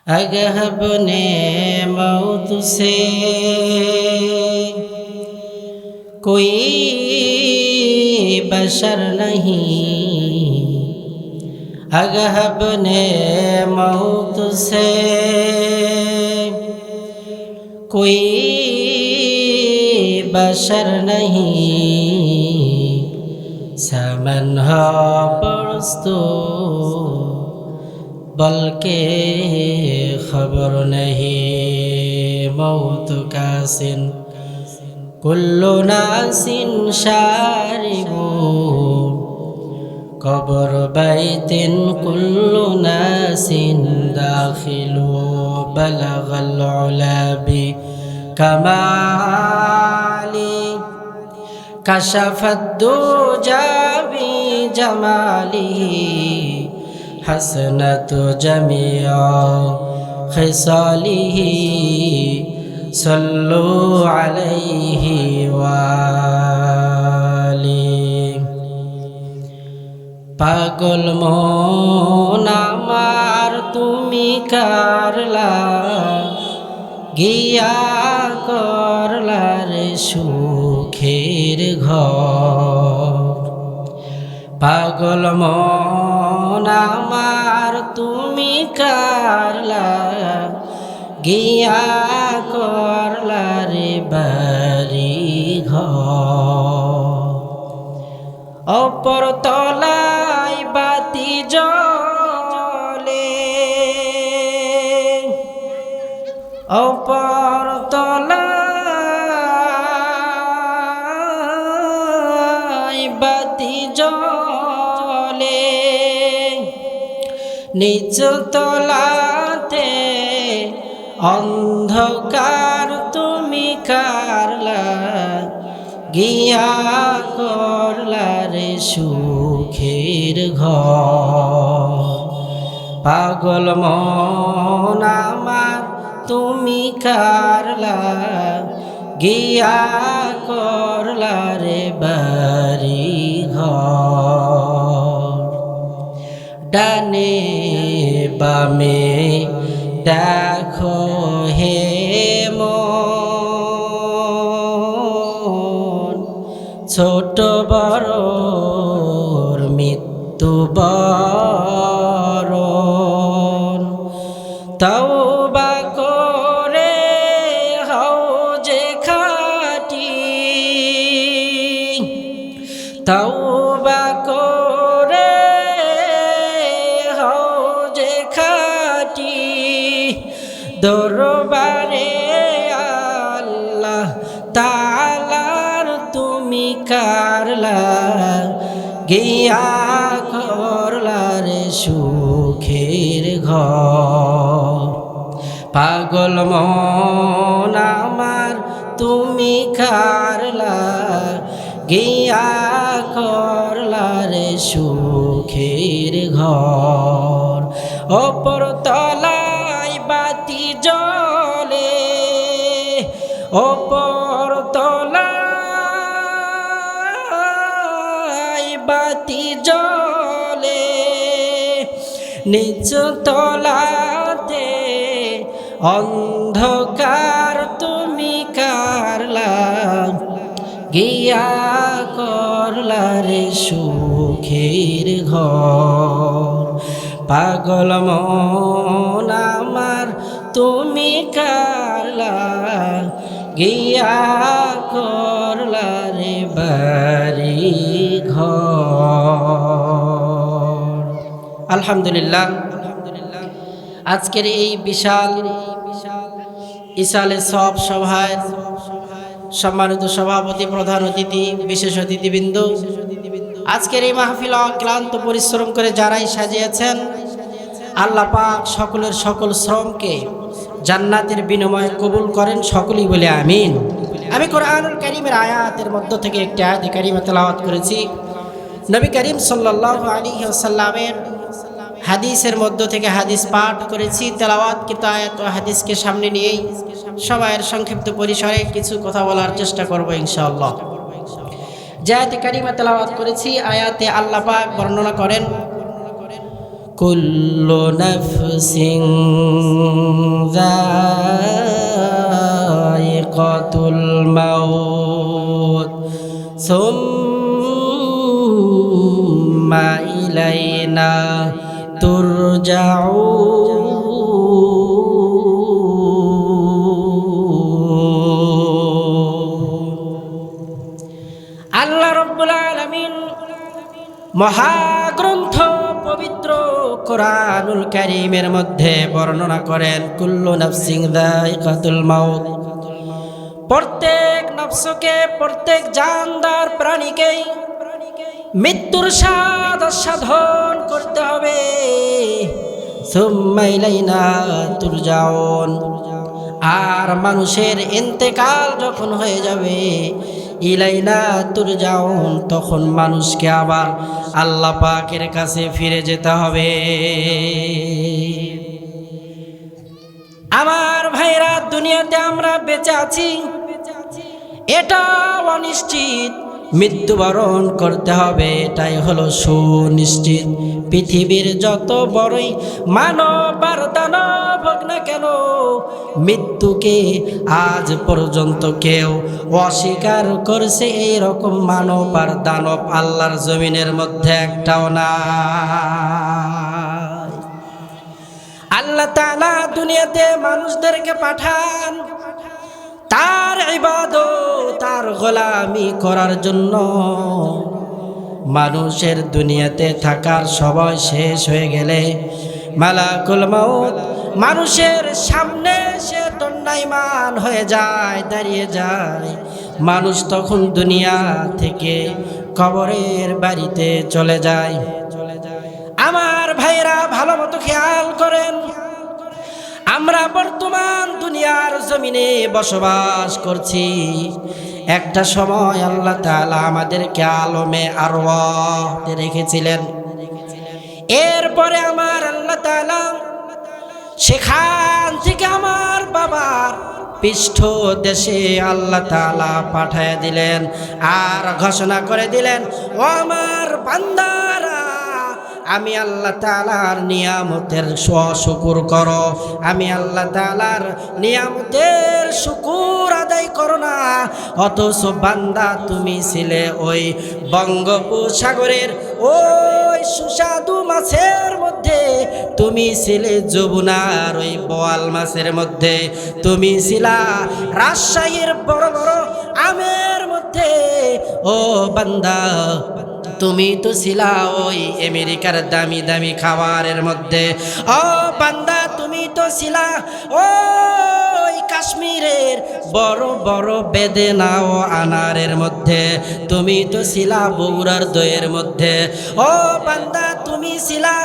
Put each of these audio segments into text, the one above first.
अगह अपने मौत से कोई बशर नहीं, अगह अपने मौत से कोई बशर नहीं, समन हो परस्तो बल्कि खबर नहीं। मौत का सिन कुल्लु नासिन शारिबू, कब्र बैतिन कुल्लु नासिन दाखिलू, बलगल उला बि कमाली, कशफत दुजा बि जमालिही, हसनत जमिया खिसालिही, सल्लु अलैहि वाली। पागल मन आमार तुमी करला, गिया करला रे सुखेर घर। पागल मन आमार तुमी करला, गिया करला रे बारी घर। अपर तलाय बाती जले, अपर तलाय बाती जले, নিচ তলাতে অন্ধকার তুমি কারলা, গিয়া করলা রে সুখের ঘর। পাগল মন আমার তুমি কারলা, গিয়া করলা রে বাড়ি ঘর। ডানে বামে দেখো হে মন, ছোট বড়র মৃত্যু বরণ। তওবা করে হও যে খাঁটি, তওবা করে দরবারে আল্লাহ তাআলার তুমি কারলা, গিয়া করলা রে সুখের ঘর। পাগল মন আমার তুমি কারলা, গিয়া করলা রে সুখের ঘর। অপর তলায় বাতি জলে, অপর তলায় বাতি জলে, নিচ তলাতে অন্ধকার তুমি কারলা, গিয়া করলা রে সুখের ঘর। পাগল মন আমার তুমি কারলা, গিয়া করলা রে বাড়ি ঘর। আলহামদুলিল্লাহ, আজকের এই বিশাল ইসালে সব সভায় সম্মানিত সভাপতি, প্রধান অতিথি, বিশেষ অতিথিবৃন্দ, আজকের এই মাহফিল অক্লান্ত পরিশ্রম করে যারাই সাজিয়েছেন, আল্লাহ পাক সকলের সকল শ্রমকে জান্নাতের বিনিময়ে কবুল করেন, সকলেই বলে আমিন। আমি কোরআনুল কারীমের আয়াতের মধ্য থেকে একটি আয়াত কারীমা তেলাওয়াত করেছি। নবী করিম সাল্লাল্লাহু আলাইহি ওয়াসাল্লামের হাদিসের মধ্য থেকে হাদিস পাঠ করেছি, তেলাওয়াতকৃত আয়াত ও হাদিসকে সামনে নিয়েই সবাইয়ের সংক্ষিপ্ত পরিসরে কিছু কথা বলার চেষ্টা করব ইনশাআল্লাহ। যে আয়াতে কারিমা তেলাওয়াত করেছি, আয়াতে আল্লাহ পাক বর্ণনা করেন কুল্লু নাফসিন সুম্মা ইলাইনা তুরজাউন। আল্লাহ রাব্বুল আলামিন মহাগ্রন্থ পবিত্র কোরআনুল কারীমের মধ্যে বর্ণনা করেন, কুল্লু নাফসিন যায়িকাতুল মাউত, প্রত্যেক নফসকে, প্রত্যেক জানদার প্রাণীকেই মৃত্যুর স্বাদ আস্বাদন করতে হবে। সুম্মা ইলাইনা তুরজাউন, আর মানুষের ইন্তেকাল যখন হয়ে যাবে, ইলাইনা তুরজাউন, তখন মানুষকে আবার আল্লাহ পাকের কাছে ফিরে যেতে হবে। আমার ভাইরা, দুনিয়াতে আমরা বেঁচে আছি, এটা অনিশ্চিত, মৃত্যুবরণ করতে হবে, এটাই হলো সুনিশ্চিত। পৃথিবীর যত বড়ই মানব আর দানব হোক না কেন, মৃত্যুকে আজ পর্যন্ত কেউ অস্বীকার করছে এইরকম মানব আর দানব আল্লাহর জমিনের মধ্যে একটাও না। আল্লাহ তাআলা দুনিয়াতে মানুষদেরকে পাঠান তার ইবাদত, তার গোলামি করার জন্য। মানুষের দুনিয়াতে থাকার সময় শেষ হয়ে গেলে মালাকুল মাউত মানুষের সামনে সে দণ্ডায়মান হয়ে যায়, দাঁড়িয়ে যায়। মানুষ তখন দুনিয়া থেকে কবরের বাড়িতে চলে যায়। আমার ভাইরা, ভালো মতো খেয়াল করেন, আমরা বর্তমান দুনিয়ার জমিনে বসবাস করছি। একটা সময় আল্লাহ তাআলা আমাদেরকে আলমে আরওয়াহতে রেখেছিলেন। এরপরে আমার আল্লাহ তাআলা সেখান থেকে আমার বাবার পৃষ্ঠ দেশে আল্লাহ তাআলা পাঠায় দিলেন, আর ঘোষণা করে দিলেন, ও আমার বান্দারা, আমি আল্লাহ তাআলার নিয়ামতের শুকর করো। আমি আল্লাহ তাআলার নিয়ামতের শুকর আদায় করো না। অথচ বান্দা, তুমি ছিলে ওই বঙ্গোপসাগরের ওই সুস্বাদু মাছের মধ্যে, তুমি ছিলে যমুনার ওই বোয়াল মাছের মধ্যে, তুমি ছিলা রাজশাহীর বড় বড় আমের মধ্যে। ও বান্দা, তুমি তো ছিলা ওই আমেরিকার দামি দামি খাবারের মধ্যে। ও বান্দা, তুমি তো ছিলা ওই কাশ্মীরের বড় বড় বেদেনা ও আনারের মধ্যে। তুমি তো ছিলা বগুড়ার দইয়ের মধ্যে। ও বান্দা, তুমি ছিলা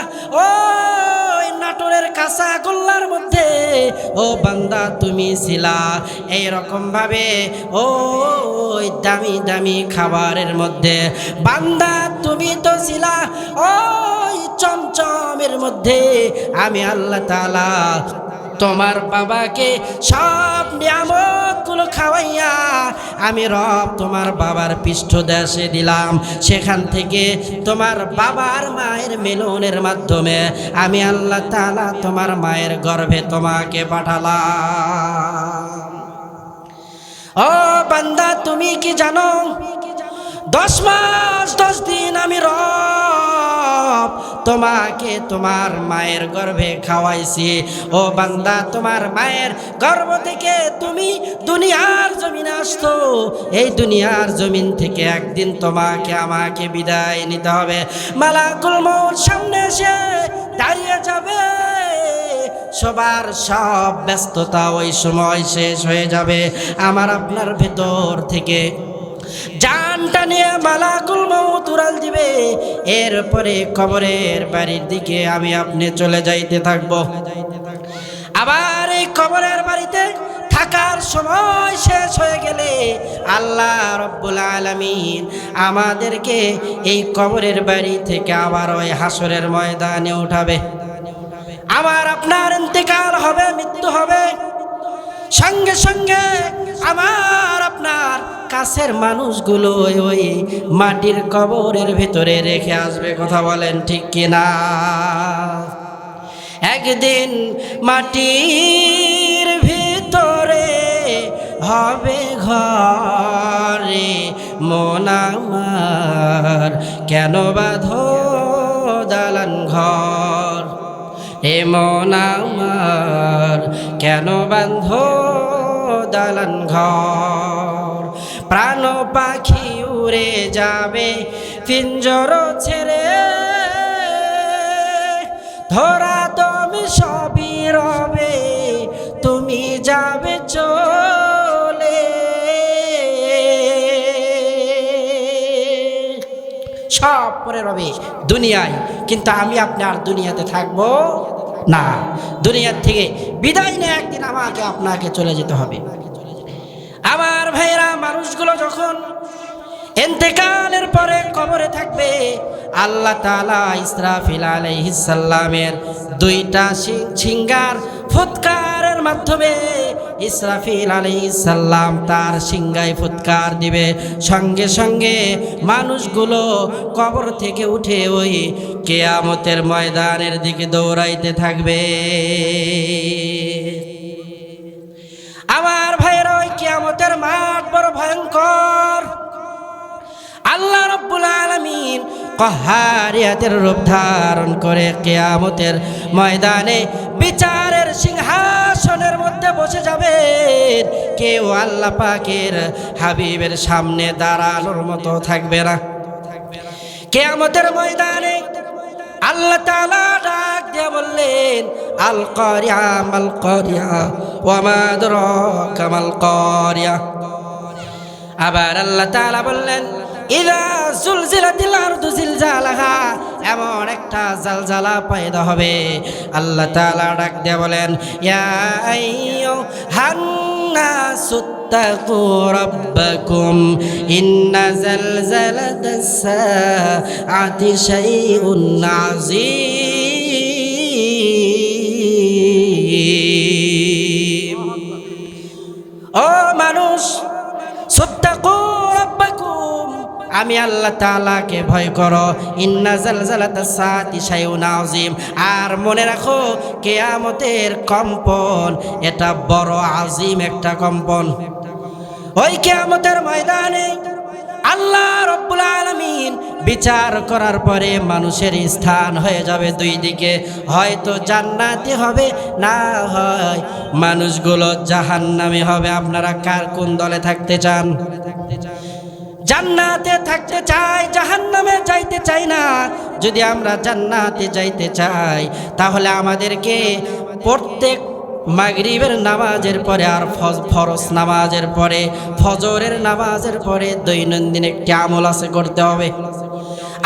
ওই নাটোরের কাঁচা গোল্লার মধ্যে। ও বান্দা, তুমি ছিলা এইরকম ভাবে ওই দামি দামি খাবারের মধ্যে। বান্দা, তুমি তো ছিলা ওই চমচমের মধ্যে। আমি আল্লাহ তাআলা তোমার বাবাকে সব নিয়ামতগুলো খাওয়াইয়া আমি রব তোমার বাবার পৃষ্ঠদেশে দিলাম। সেখান থেকে তোমার বাবার মায়ের মিলনের মাধ্যমে আমি আল্লাহ তাআলা তোমার মায়ের গর্ভে তোমাকে পাঠালাম। ও বান্দা, তুমি কি জানো, 10 মাস 10 দিন আমি রব তোমাকে তোমার মায়ের গর্ভে খাওয়াইছি। ও বান্দা, তোমার মায়ের গর্ভ থেকে তুমি দুনিয়ার জমিনে আসতো। এই দুনিয়ার জমিন থেকে একদিন তোমাকে আমাকে বিদায় নিতে হবে। মালাকুল মউত সামনে এসে দাঁড়িয়ে যাবে। সবার সব ব্যস্ততা ওই সময় শেষ হয়ে যাবে। আমার আপনার ভেতর থেকে জানটা নিয়ে মালাকুল মউত উড়াল দিবে। এরপরে কবরের বাড়ির দিকে আমি আপনি চলে যাইতে থাকবো। আবার এই কবরের বাড়িতে থাকার সময় শেষ হয়ে গেলে আল্লাহ রব্বুল আলামিন আমাদেরকে এই কবরের বাড়ি থেকে আবার ওই হাসরের ময়দানে উঠাবে। আমার আপনার ইন্তেকাল হবে, মৃত্যু হবে। সঙ্গে সঙ্গে আমার আপনার কাছের মানুষগুলো ওই মাটির কবরের ভিতরে রেখে আসবে। কথা বলেন ঠিক কিনা? একদিন মাটির ভিতরে হবে ঘরে, মন আমার কেন বাঁধো দালান ঘর, এ মন আমার কেন বাঁধো দালান ঘর। প্রাণ পাখি উড়ে যাবে পিঞ্জর ছেড়ে, ধরা তুমি সবই রবে, তুমি যাবে চলে। সব পরে রবে দুনিয়ায়, কিন্তু আমি আপনার দুনিয়াতে থাকবো না। দুনিয়ার থেকে বিদায় নিয়ে একদিন আমাকে আপনাকে চলে যেতে হবে। আমার ভাইরা, মানুষগুলো যখন ইন্তেকালের পরে কবরে থাকবে, আল্লাহ তাআলা ইসরাফিল আলাইহিস সালামের দুইটা সিংহার ফুৎকারের মাধ্যমে ইসরাফিল আলাইহিস সালাম তার সিংহায় ফুৎকার দিবে। সঙ্গে সঙ্গে মানুষগুলো কবর থেকে উঠে ওই কিয়ামতের ময়দানের দিকে দৌড়াইতে থাকবে। আমার ভাইরা, ওই কিয়ামতের মাঠ বড় ভয়ঙ্কর। আল্লাহ রাব্বুল আলামিন কাহারিয়াতের রূপ ধারণ করে কিয়ামতের ময়দানে বিচারের সিংহাসনের মধ্যে বসে যাবে। কেউ আল্লাহ পাকের হাবিবের সামনে দাঁড়ানোর মতো থাকবে না। কিয়ামতের ময়দানে আল্লাহ তাআলা ডাক দিয়ে বললেন, আল কারিয়া মাল কারিয়া ওয়া মা আদরাকা মাল কারিয়া। আবার আল্লাহ তাআলা বললেন, ইযা যুলজিলাতিল আরদু জিলজালাহা, এমন একটা জালজালা পয়দা হবে। আল্লাহ তাআলা ডাক দিয়ে বলেন, ইয়া আইয়ুহান নাসুত্তাকু রাব্বাকুম ইন্না জালজালাতাস সাআতি শাইউন আযীম। ও মানুষ, সুত্তাকু রাব্বাকুম, আমি আল্লাহ তাআলাকে ভয় করো। ইন্না জালজালাতাস সাআতি শাইউন আযীম, আর মনে রাখো কিয়ামতের কম্পন এটা বড় আযীম একটা কম্পন। ওই কিয়ামতের ময়দানে আল্লাহ রাব্বুল আলামিন বিচার করার পরে মানুষের স্থান হয়ে যাবে দুই দিকে, হয়তো জান্নাতি হবে, না হয় মানুষগুলো জাহান্নামী হবে। আপনারা কার কোন দলে থাকতে চান? জান্নাতে থাকতে চাই, জাহান্নামে যাইতে চাই না। যদি আমরা জান্নাতে যাইতে চাই তাহলে আমাদেরকে প্রত্যেক মাগরিবের নামাজের পরে আর ফরজ নামাজের পরে, ফজরের নামাজের পরে দৈনন্দিন একটি আমল আছে, করতে হবে।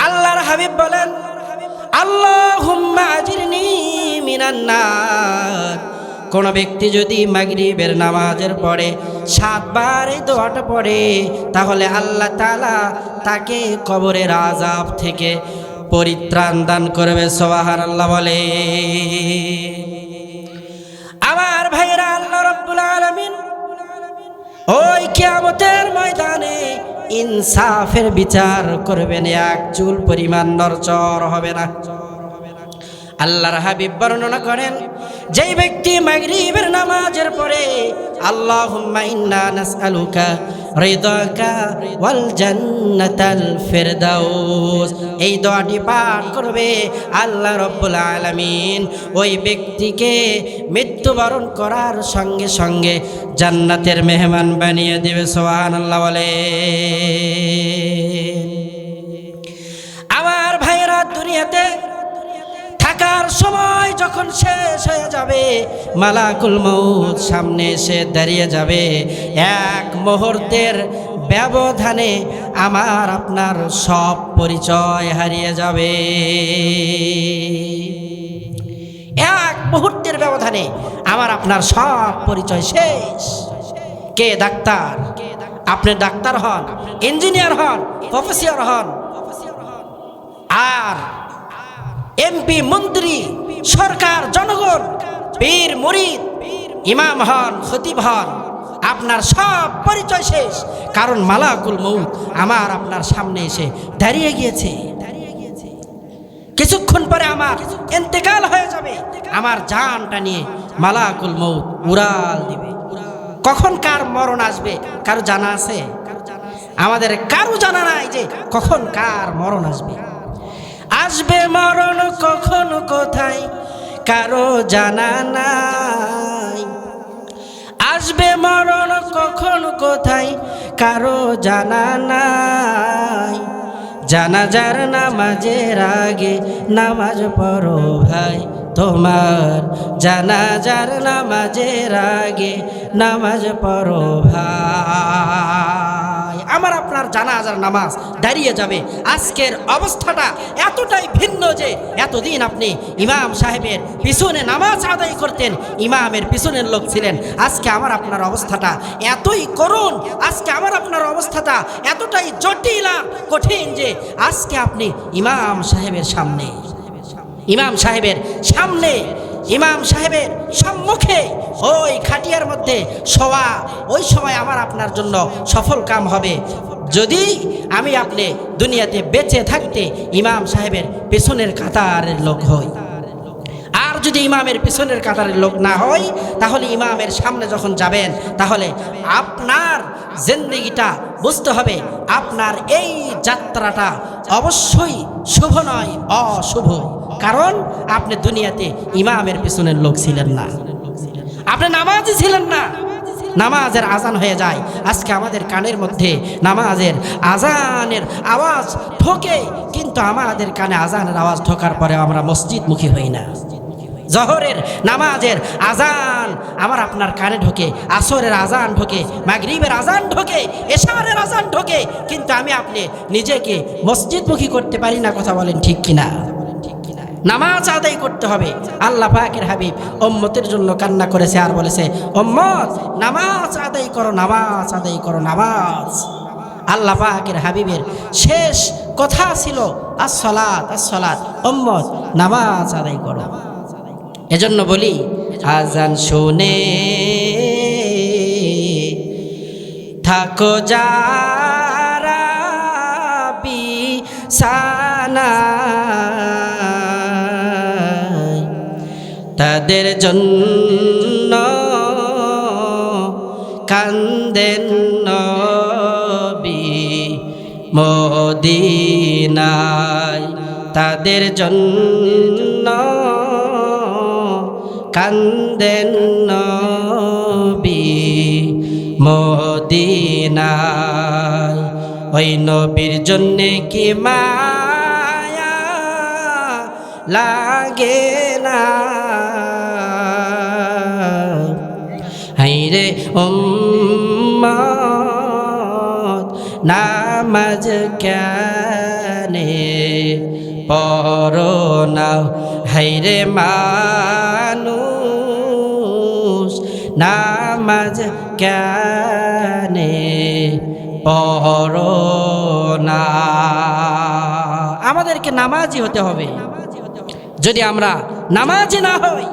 আল্লাহর হাবিব বলেন, আল্লাহুম্মা আজিরনি মিনান নার। কোন ব্যক্তি যদি মাগরিবের নামাজের পরে 7 বার এই দোয়াটা পড়ে, তাহলে আল্লাহ তাআলা তাকে কবরের আযাব থেকে পরিত্রাণ দান করবে। সুবহানাল্লাহ বলে। আমার ভাইরা, আল্লাহ রাব্বুল আলামিন ওই কিয়ামতের ময়দানে ইনসাফের বিচার করবেন, এক চুল পরিমাণ নড়চড় হবে না। আল্লাহর হাবিব বর্ণনা করেন, যেই ব্যক্তি মাগরিবের নামাজের পরে আল্লাহুম্মা ইন্না নাসআলুকা রিদাকা ওয়াল জান্নাতাল ফিরদাউস, এই দোয়াটি পাঠ করবে, আল্লাহ রাব্বুল আলামিন ওই ব্যক্তিকে মৃত্যুবরণ করার সঙ্গে সঙ্গে জান্নাতের মেহমান বানিয়ে দেবে। সুবহানাল্লাহ বলে। আমার ভাইরা, দুনিয়াতে থাকার সময় যখন শেষ হয়ে যাবে, মালাকুল মউত সামনে এসে দাঁড়িয়ে যাবে। এক মুহূর্তের ব্যবধানে আমার আপনার সব পরিচয় হারিয়ে যাবে। এক মুহূর্তের ব্যবধানে আমার আপনার সব পরিচয় শেষ। কে ডাক্তার? আপনি ডাক্তার হন, ইঞ্জিনিয়ার হন, প্রফেসর হন, আর এমপি, মন্ত্রী, সরকার, জনগণ, পীর, মুরিদ, ইমাম হন, খতিব হন, আপনার সব পরিচয় শেষ। কারণ মালাকুল মউত আমার আপনার সামনে এসে দাঁড়িয়ে গিয়েছে। কিছুক্ষণ পরে আমার ইন্তেকাল হয়ে যাবে, আমার জানটা নিয়ে মালাকুল মউত উড়াল দিবে। কখন কার মরণ আসবে কারো জানা আছে? আমাদের কারো জানা নাই যে কখন কার মরণ আসবে। আসবে মরণ কখন কোথায় কারো জানা নাই। আসবে মরণ কখন কোথায় কারো জানা নাই। জানাজার নামাজের আগে নামাজ পড়ো ভাই, তোমার জানাজার নামাজের আগে নামাজ পড়ো ভাই। আমার আপনার জানাজার নামাজ দাঁড়িয়ে যাবে। আজকের অবস্থাটা এতটাই ভিন্ন যে এতদিন আপনি ইমাম সাহেবের পিছনে নামাজ আদায় করতেন, ইমামের পিছনের লোক ছিলেন। আজকে আমার আপনার অবস্থাটা এতই করুণ, আজকে আমার আপনার অবস্থাটা এতটাই জটিল আর কঠিন যে আজকে আপনি ইমাম সাহেবের সামনে, ইমাম সাহেবের সামনে, ইমাম সাহেবের সম্মুখে ওই খাটিয়ার মধ্যে শোয়া, ওই সময় আমার আপনার জন্য সফল কাম হবে যদি আমি আপনি দুনিয়াতে বেঁচে থাকতে ইমাম সাহেবের পেছনের কাতারের লোক হই। আর যদি ইমামের পিছনের কাতারের লোক না হই, তাহলে ইমামের সামনে যখন যাবেন তাহলে আপনার জিন্দেগিটা বুঝতে হবে আপনার এই যাত্রাটা অবশ্যই শুভ নয়, অশুভ। কারণ আপনি দুনিয়াতে ইমামের পিছনের লোক ছিলেন না, আপনি নামাজি ছিলেন না। নামাজের আজান হয়ে যায়, আজকে আমাদের কানের মধ্যে নামাজের আজানের আওয়াজ ঢোকে, কিন্তু আমাদের কানে আজানের আওয়াজ ঢোকার পরে আমরা মসজিদমুখী হই না। জহরের নামাজের আজান আমার আপনার কানে ঢোকে, আসরের আজান ঢোকে, মাগরিবের আজান ঢোকে, এশারের আজান ঢোকে, কিন্তু আমি আপনি নিজেকে মসজিদমুখী করতে পারি না। কথা বলেন ঠিক কিনা? নামাজ আদায় করতে হবে। আল্লাহ পাকের হাবিব উম্মতের জন্য কান্না করেছে আর বলেছে, উম্মত নামাজ আদায় করো, নামাজ আদায় করো, নামাজ। আল্লাহ পাকের হাবিবের শেষ কথা ছিল আসসালাত, আসসালাত। উম্মত নামাজ আদায় করো। এজন্য বলি, আজান শুনে থাকো যারা বিছানা, তাদের জন্য কান্দেন নবী মদিনায়, তাদের জন্য কান্দেন নবী মদিনায়। ওই নবীর জন্যে কি মায়া লাগে না, হাইরে উম্মত নামাজ কেনে পড়ো না, হাইরে মানুষ নামাজ কেনে পড়ো না। আমাদেরকে নামাজি হতে হবে। যদি আমরা নামাজি না হই,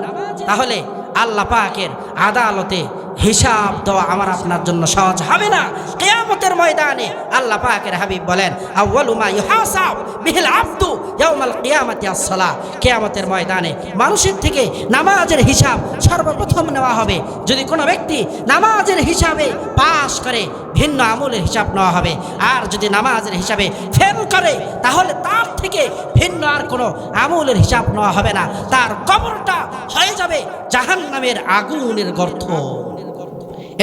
তাহলে আল্লাহ পাকের আদালতে হিসাব দেওয়া আমার আপনার জন্য সহজ হবে না। কিয়ামতের ময়দানে আল্লাহ পাকের হাবিব বলেন, আউয়ালু মা ইউহাসাব বিহিল আবদু ইয়াউমাল কিয়ামাতি আস-সালাহ। কিয়ামতের ময়দানে মানুষের থেকে নামাজের হিসাব সর্বপ্রথম নেওয়া হবে। যদি কোনো ব্যক্তি নামাজের হিসাবে পাস করে, ভিন্ন আমলের হিসাব নেওয়া হবে। আর যদি নামাজের হিসাবে ফেল করে, তাহলে তার থেকে ভিন্ন আর কোনো আমলের হিসাব নেওয়া হবে না। তার কবরটা হয়ে যাবে জাহান্নামের আগুনের গর্ত।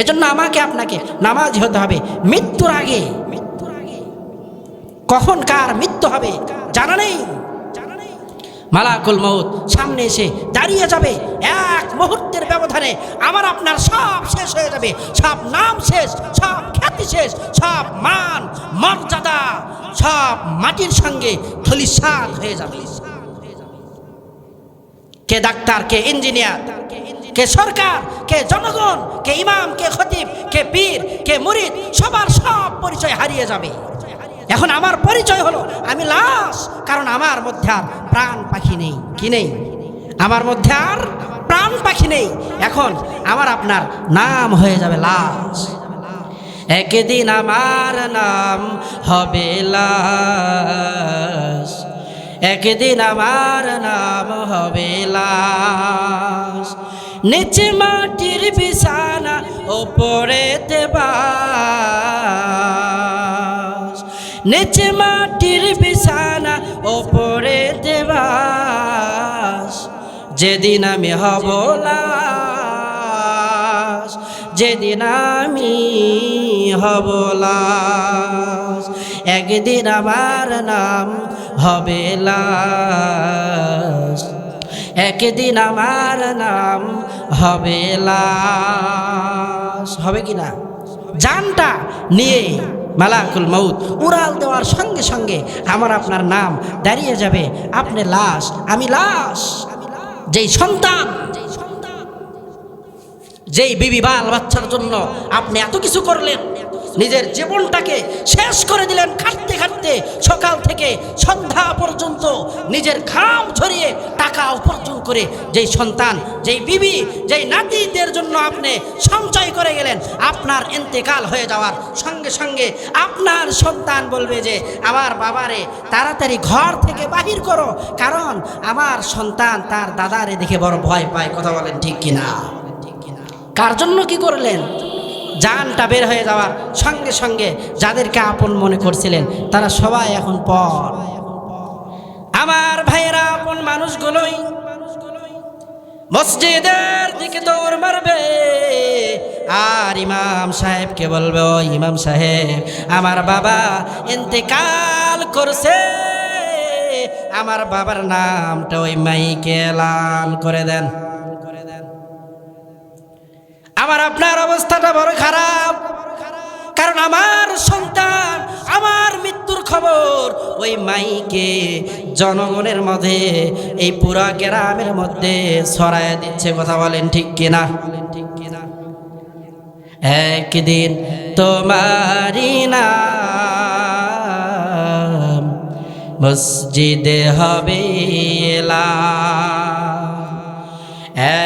এজন্য আমাকে আপনাকে নামাজি হতে হবে মৃত্যুর আগে। কখন কার মৃত্যু হবে জানা নেই। মালাকুল মউত সামনে এসে দাঁড়িয়ে যাবে, এক মুহূর্তের ব্যবধানে আমার আপনার সব শেষ হয়ে যাবে। সব নাম শেষ, সব খ্যাতি শেষ, সব মান মর্যাদা সব মাটির সঙ্গে ধূলিসাৎ হয়ে যাবে। কে ডাক্তার, কে ইঞ্জিনিয়ার, কে সরকার, কে জনগণ, কে ইমাম, কে খতিব, কে পীর, কে মুরিদ, সবার সব পরিচয় হারিয়ে যাবে। এখন আমার পরিচয় হলো আমি লাশ, কারণ আমার মধ্যে আর প্রাণ পাখি নেই। কি নেই? আমার মধ্যে আর প্রাণ পাখি নেই। এখন আমার আপনার নাম হয়ে যাবে লাশ। একদিন আমার নাম হবে লাশ, একদিন আমার নাম হবে লাশ। নিচে মাটির বিছানা, ওপরেতে বাস। নিচে মাটির বিছানা ওপরে দেবাস, যেদিন আমি হব লাশ, যেদিন আমি হব লাশ, একদিন আমার নাম হবে লাশ, একদিন আমার নাম হবে লাশ। হবে কি না? জানটা নিয়ে মালাকুল মউত উড়াল দেওয়ার সঙ্গে সঙ্গে আমার আপনার নাম দাঁড়িয়ে যাবে। আপনি লাশ, আমি লাশ। যেই সন্তান, যেই বিবি বাল বাচ্চার জন্য আপনি এত কিছু করলেন, নিজের জীবনটাকে শেষ করে দিলেন খাটতে খাটতে, সকাল থেকে সন্ধ্যা পর্যন্ত নিজের ঘাম ঝরিয়ে টাকা উপার্জন করে যেই সন্তান, যেই বিবি, যেই নাতিদের জন্য আপনি সঞ্চয় করে গেলেন, আপনার ইন্তেকাল হয়ে যাওয়ার সঙ্গে সঙ্গে আপনার সন্তান বলবে যে আমার বাবারে তাড়াতাড়ি ঘর থেকে বাহির করো, কারণ আমার সন্তান তার দাদারে দেখে বড় ভয় পায়। কথা বলেন ঠিক কিনা? কার জন্য কি করলেন? জানটা বের হয়ে যাওয়ার সঙ্গে সঙ্গে যাদেরকে আপন মনে করছিলেন তারা সবাই এখন পর। আমার ভাইয়েরা, আপন মানুষগুলোই মসজিদের দিকে দৌড় মারবে, আর ইমাম সাহেবকে বলবে, ও ইমাম সাহেব, আমার বাবা ইন্তেকাল করছে, আমার বাবার নামটা ওই মাইকে এলান করে দেন। আমার আপনার অবস্থাটা বড় খারাপ, কারণ আমার সন্তান, আমার মৃত্যুর খবর ওই মাইকে জনগণের মধ্যে, এই পুরা গ্রামের মধ্যে ছড়ায় দিচ্ছে। কথা বলেন ঠিক কিনা? একদিন তোমারি নাম মসজিদে হবে এলান,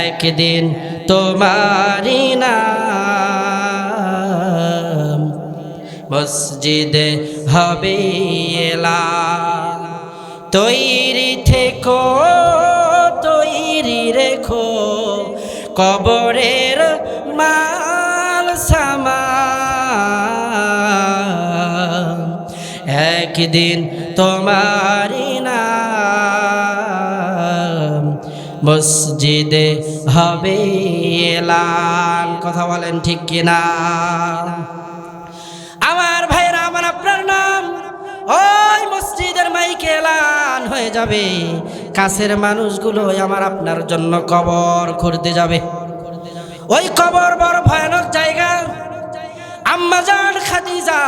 একদিন তোমারি নাম মসজিদে হবে এলান। তৈরি থেকো, তৈরি রেখো কবরের মাল সামান, একদিন তোমারি নাম মসজিদে হবে এলান। কথা বলেন ঠিক কিনা? আমার ভাইরা, আমার আপনার নাম ওই মসজিদের মাইকে এলান হয়ে যাবে। কাছের মানুষগুলো আমার আপনার জন্য কবর খুঁড়তে যাবে। ওই কবর বড় ভয়ানক জায়গা। আম্মা জান খাদিজা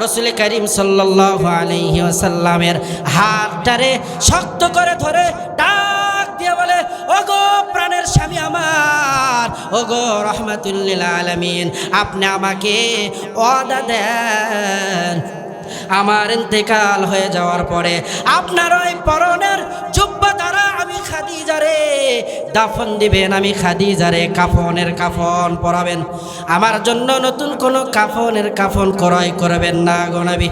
রাসূল করিম সাল্লাল্লাহু আলাইহি ওয়াসাল্লামের হাতটারে শক্ত করে ধরে ডাক দিয়ে বলে, ওগো প্রাণের স্বামী আমার, ওগো রাহমাতুল লিল আলামিন, আপনি আমাকে ওয়াদা দেন, আমার ইন্তেকাল হয়ে যাওয়ার পরে আপনার ওই পরনের জুব্বা দ্বারা আমি খাদিজারে দাফন দিবেন, আমি খাদিজারে কাফনের কাফন পরাবেন, আমার জন্য নতুন কোনো কাফনের কাফন ক্রয় করবেন না গো নবী।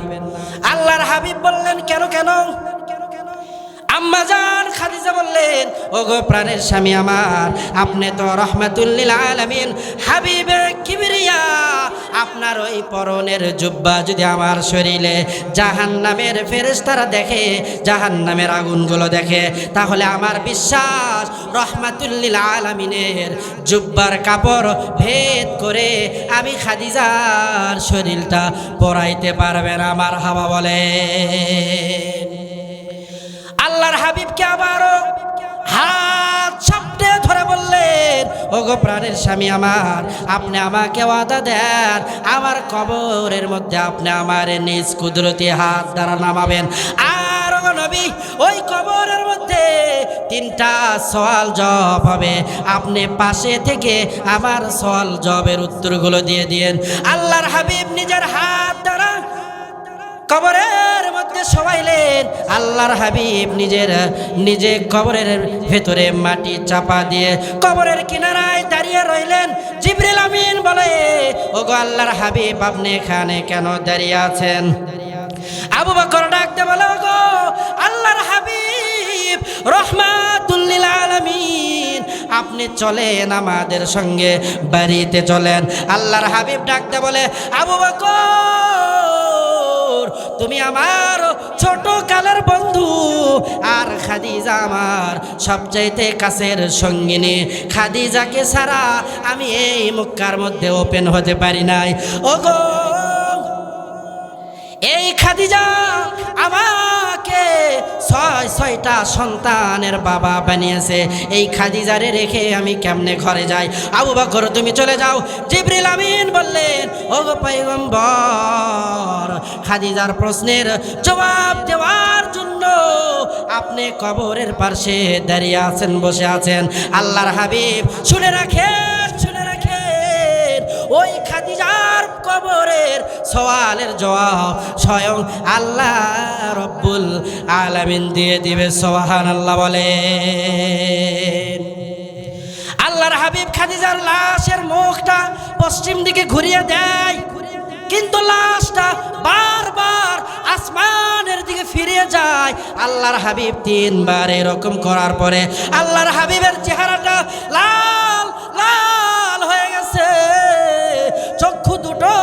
আল্লাহর হাবিব বললেন, কেন কেন? আম্মা জান খাদিজা বললেন, ওগো প্রাণের স্বামী আমার, আপনি তো রাহমাতুল লিল আলামিন, হাবিবে কিবরিয়া, আপনার ওই পরনের জুব্বা যদি আমার শরীরে জাহান্নামের ফেরেশতারা দেখে, জাহান্নামের আগুনগুলো দেখে, তাহলে আমার বিশ্বাস রাহমাতুল লিল আলামিনের জুব্বার কাপড় ভেদ করে আমি খাদিজার শরীরটা পরাইতে পারবে না। আমার হাওয়া বলে। আল্লাহর হাবিবকে আবারও হাত চাপটে ধরে বললেন, ওগো প্রাণের স্বামী আমার, আপনি আমাকে ওয়াদা দেন, আমার কবরের মধ্যে আপনি আমার নিজ কুদরতি হাত দ্বারা নামাবেন। আর ওগো নবী, ওই কবরের মধ্যে 3টা সওয়াল জবাব হবে, আপনি পাশে থেকে আমার সওয়াল জবাবের উত্তরগুলো দিয়ে দিয়েন। আল্লাহর হাবিব নিজের হাত দ্বারা কবরের মধ্যে শোয়াইলেন। আল্লাহর হাবিব নিজে কবরের ভেতরে মাটি চাপা দিয়ে কবরের কিনারায় দাঁড়িয়ে রইলেন। জিবরিল আমিন বলে, ওগো আল্লাহর হাবিব, আপনি এখানে কেন দাঁড়িয়ে আছেন? আবু বকর ডাকতে বলে, ওগো আল্লাহর হাবিব রাহমাতুল লিল আলামিন, আপনি চলেন আমাদের সঙ্গে বাড়িতে চলেন। আল্লাহর হাবিব ডাকতে বলে, আবু বকর তুমি আমার ছোট কালের বন্ধু, আর খাদিজা আমার সবচাইতে কাছের সঙ্গিনী। খাদিজাকে ছাড়া আমি এই মক্কার মধ্যে ওপেন হতে পারি নাই। ওগো এই খাদিজা আমাকে ছয়টা সন্তানের বাবা বানিয়েছে। এই খাদিজারে রেখে আমি কেমনে ঘরে যাই? আবু বকর তুমি চলে যাও। জিবরিল আমিন বললেন, ওগো পয়গম্বর, খাদিজার প্রশ্নের জবাব দেওয়ার জন্য আপনি কবরের পাশে দাঁড়িয়ে আছেন, বসে আছেন। আল্লাহর হাবিব শুনে রাখেন, শুনে রাখেন, ওই খাদিজার কবরের সওয়ালের জবাব স্বয়ং আল্লাহ রব্বুল আলামিন দিয়ে দিবে। সুবহানাল্লাহ বলেন। আল্লাহর হাবিব খাদিজার লাশের মুখটা পশ্চিম দিকে ঘুরিয়ে দেয়, কিন্তু লাশটা বারবার আসমানের দিকে ফিরে যায়। আল্লাহর হাবিব তিনবার এরকম করার পরে আল্লাহর হাবিবের চেহারাটা লাল লাল হয়ে গেছে, চক্ষু দুটো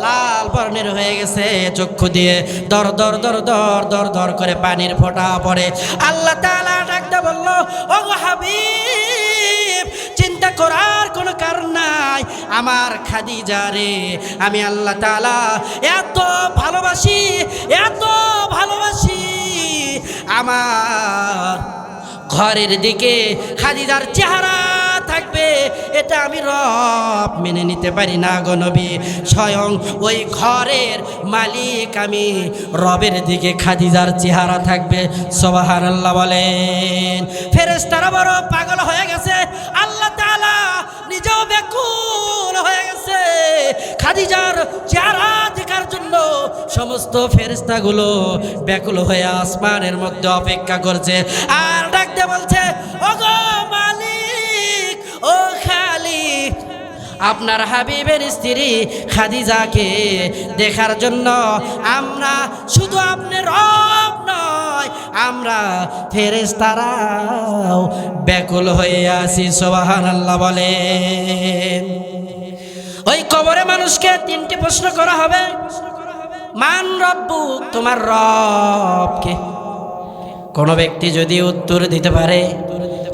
লাল বর্ণের হয়ে গেছে, চক্ষু দিয়ে দর দর দর দর দর দর করে পানির ফোঁটা পড়ে। আল্লাহ তাআলা ডাকতে বলল, ওগো হাবিব, চিন্তা করার কোনো কারণ নাই। আমার খাদিজা রে আমি আল্লাহ তাআলা এত ভালোবাসি, এত ভালোবাসি, আমার ঘরের দিকে খাদিজার চেহারা থাকবে এটা আমি রব মেনে নিতে পারি না গো নবী। স্বয়ং ওই ঘরের মালিক আমি, রবের দিকে খাদিজার চেহারা থাকবে। সুবহানাল্লাহ বলেন। ফেরেশতারা বড় পাগল হয়ে গেছে, আল্লাহ তাআলা নিজেও ব্যাকুল হয়ে গেছে খাদিজার চেহারা দেখার জন্য। সমস্ত ফেরেশতাগুলো ব্যাকুল হয়ে আসমানের মধ্যে অপেক্ষা করছে, আর ডাকতে বলছে, ওগো মালিক, ও খালিক, আপনার হাবিবের স্ত্রী খাদিজাকে দেখার জন্য আমরা শুধু আপনার রব নয়, আমরা ফেরেশতারাও ব্যাকুল হয়ে আছি। সুবহানাল্লাহ বলেন। ওই কবরে মানুষকে তিনটি প্রশ্ন করা হবে। মান রব্বুক, তোমার রব কে? কোনো ব্যক্তি যদি উত্তর দিতে পারে,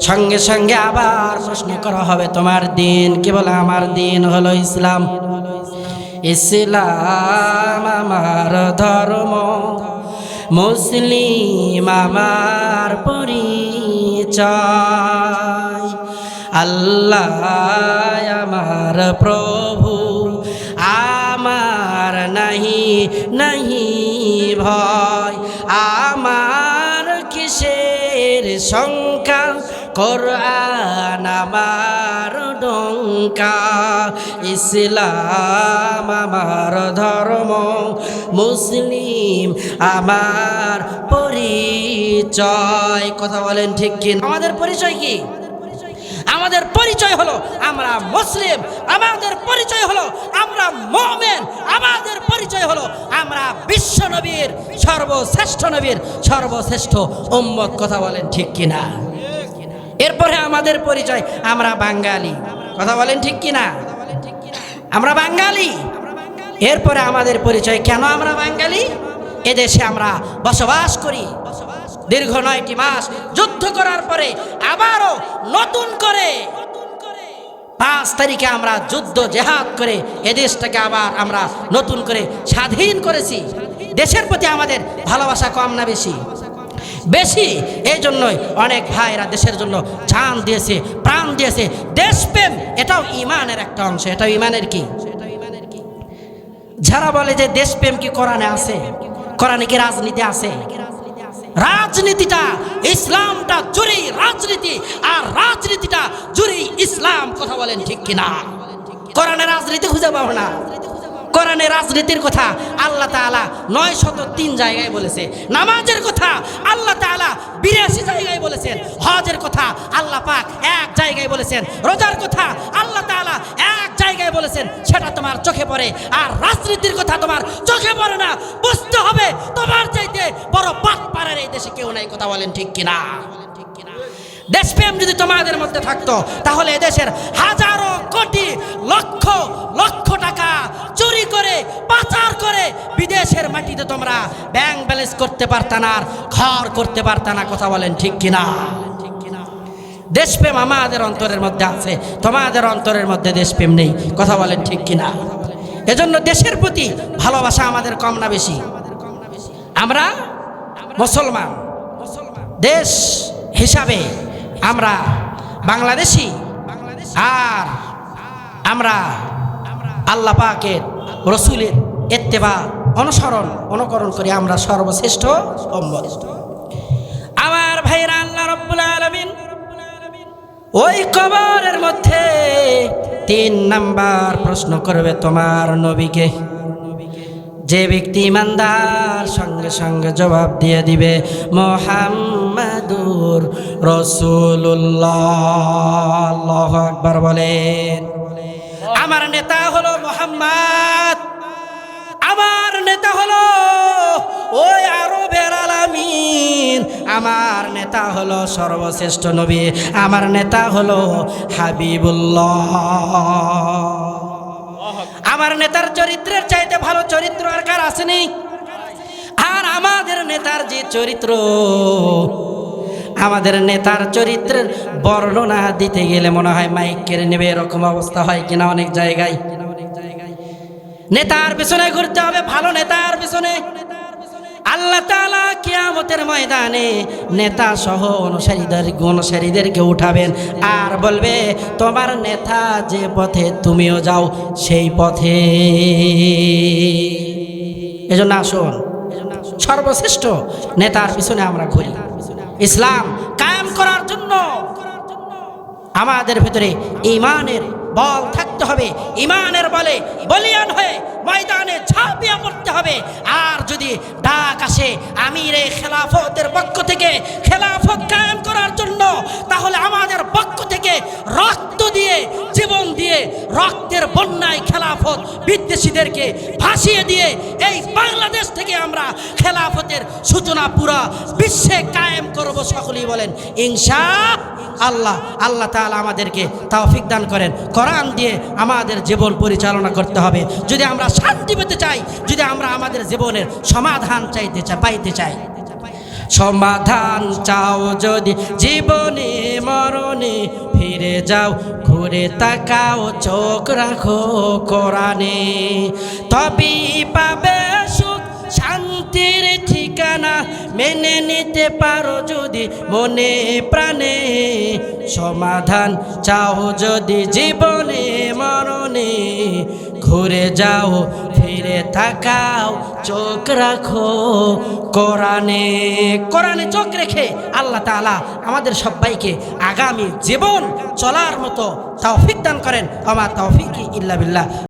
সঙ্গে সঙ্গে আবার প্রশ্ন করা হবে, তোমার দিন কি? বলে, আমার দিন হলো ইসলাম। ইসলাম আমার ধর্ম, মুসলিম আমার পরিচয়, আল্লাহ আমার প্রভু, আমার নাহি নাহি ভয়, আমার কিসের শঙ্কা, কোরআন আমার ডঙ্কা। ইসলাম আমার ধর্ম, মুসলিম আমার পরিচয়। কথা বলেন ঠিক কি? আমাদের পরিচয় কি? আমাদের পরিচয় হলো আমরা মুসলিম, আমাদের পরিচয় হলো আমরা মুমিন, আমাদের পরিচয় হলো আমরা বিশ্ব নবীর সর্বশ্রেষ্ঠ নবীর সর্বশ্রেষ্ঠ উম্মত। কথা বলেন ঠিক কিনা? এরপরে আমাদের পরিচয় আমরা বাঙালি। কথা বলেন ঠিক কিনা? আমরা বাঙালি। এরপরে আমাদের পরিচয় কেন আমরা বাঙালি? এদেশে আমরা বসবাস করি। দীর্ঘ 9টি মাস যুদ্ধ করার পরে আবারও নতুন করে 5 তারিখে আমরা যুদ্ধ জেহাদ করে এদেশটাকে আবার আমরা নতুন করে স্বাধীন করেছি। দেশের প্রতি আমাদের ভালোবাসা কম না বেশি? বেশি। এই জন্যই অনেক ভাইরা দেশের জন্য জান দিয়েছে, প্রাণ দিয়েছে। দেশপ্রেম এটাও ইমানের একটা অংশ। এটাও ইমানের কি? যারা বলে যে দেশপ্রেম কি কোরআনে আছে, কোরআনে কি রাজনীতি আছে? রাজনীতিটা ইসলামটা জুড়েই রাজনীতি, আর রাজনীতিটা জুড়েই ইসলাম। কথা বলেন ঠিক কিনা? কোরআনে রাজনীতি খুঁজে পাবো না। কোরআনে রাজনীতির কথা আল্লাহ তাআলা 903 জায়গায় বলেছে। নামাজের কথা আল্লাহ তাআলা 82 জায়গায় বলেছেন। হজের কথা আল্লাহ পাক 1 জায়গায় বলেছেন। রোজার কথা আল্লাহ তাআলা 1 জায়গায় বলেছেন, সেটা তোমার চোখে পড়ে। আর রাজনীতির কথা তোমার চোখে পড়ে না। বুঝতে হবে তোমার চাইতে বড় বাটপাড়ার এই দেশে কেউ নাই। কথা বলেন ঠিক কিনা? দেশপ্রেম যদি তোমাদের মধ্যে থাকতো, তাহলে এদেশের হাজারো কোটি লক্ষ লক্ষ টাকা চুরি করে পাচার করে বিদেশের মাটিতে তোমরা ব্যাংক ব্যালেন্স করতে পারতা না, আর ঘর করতে পারতা না। কথা বলেন ঠিক কিনা? দেশপ্রেম আমাদের অন্তরের মধ্যে আছে, তোমাদের অন্তরের মধ্যে দেশপ্রেম নেই। কথা বলেন ঠিক কিনা? এজন্য দেশের প্রতি ভালোবাসা আমাদের কম না বেশি? আমরা মুসলমান দেশ হিসাবে আমরা বাংলাদেশি, আর আমরা আল্লাহ পাকের রসুলের ইত্তেবা অনুকরণ করি আমরা সর্বশ্রেষ্ঠ উম্মত। আমার ভাইরা, আল্লাহ রাব্বুল আলামিন ওই কবরের মধ্যে 3 নাম্বার প্রশ্ন করবে তোমার নবীকে। যে ব্যক্তি ইমানদার সঙ্গে সঙ্গে জবাব দিয়ে দিবে মুহাম্মাদুর রাসূলুল্লাহ। আল্লাহু আকবার বলেন। আমার নেতা হলো মুহাম্মদ, আমার নেতা হলো ওই আরবের আলামিন, আমার নেতা হলো সর্বশ্রেষ্ঠ নবী, আমার নেতা হলো হাবিবুল্লাহ। আমার নেতার চরিত্রের চাইতে ভালো চরিত্র আর কার আসেনি? আর আমাদের নেতার যে চরিত্র, আমাদের নেতার চরিত্রের বর্ণনা দিতে গেলে মনে হয় মাইক কেড়ে নেবে, এরকম অবস্থা হয় কিনা অনেক জায়গায়। নেতার পিছনে ঘুরতে হবে, ভালো নেতার পিছনে। আল্লাহ তাআলা কিয়ামতের ময়দানে নেতা সহ অনুসারীদেরকে উঠাবেন আর বলবে তোমার নেতা যে পথে তুমিও যাও সেই পথে। এজন্য আসুন সর্বশ্রেষ্ঠ নেতার পিছনে আমরা ঘুরি। ইসলাম কায়েম করার জন্য আমাদের ভিতরে ঈমানের বল থাকতে হবে, ঈমানের বলে বলিয়ান হয়ে ময়দানে ঝাঁপিয়ে পড়তে হবে। আর যদি ডাক আসে আমিরে খেলাফতের পক্ষ থেকে খেলাফত কায়েম করার জন্য, তাহলে আমাদের পক্ষ থেকে রক্ত দিয়ে, জীবন দিয়ে, রক্তের বন্যায় খেলাফত বিদ্বেষীদেরকে ভাসিয়ে দিয়ে এই বাংলাদেশ থেকে আমরা খেলাফতের সূচনা পুরা বিশ্বে কায়েম করব। সকলেই বলেন ইনশাআল্লাহ। আল্লাহ তাআলা আমাদেরকে তৌফিক দান করেন। কোরআন দিয়ে আমাদের জীবন পরিচালনা করতে হবে। যদি আমরা শান্তি পেতে চাই, যদি আমরা আমাদের জীবনের সমাধান পাইতে চাই, সমাধান চাও যদি জীবনে মরণে, ফিরে যাও ঘুরে তাকাও চোখ রাখো কোরআনে, তবেই পাবে সুখ শান্তির ঠিকানা। মেনে নিতে পারো যদি মনে প্রাণে, সমাধান চাও যদি জীবনে মরণে, ঘুরে যাও ফিরে তাকাও চোখ রাখো কোরআনে। কোরআনে চোখ রেখে আল্লাহ তাআলা আমাদের সবাইকে আগামী জীবন চলার মতো তৌফিক দান করেন। ওয়া মা তৌফিকি ইল্লা বিল্লাহ।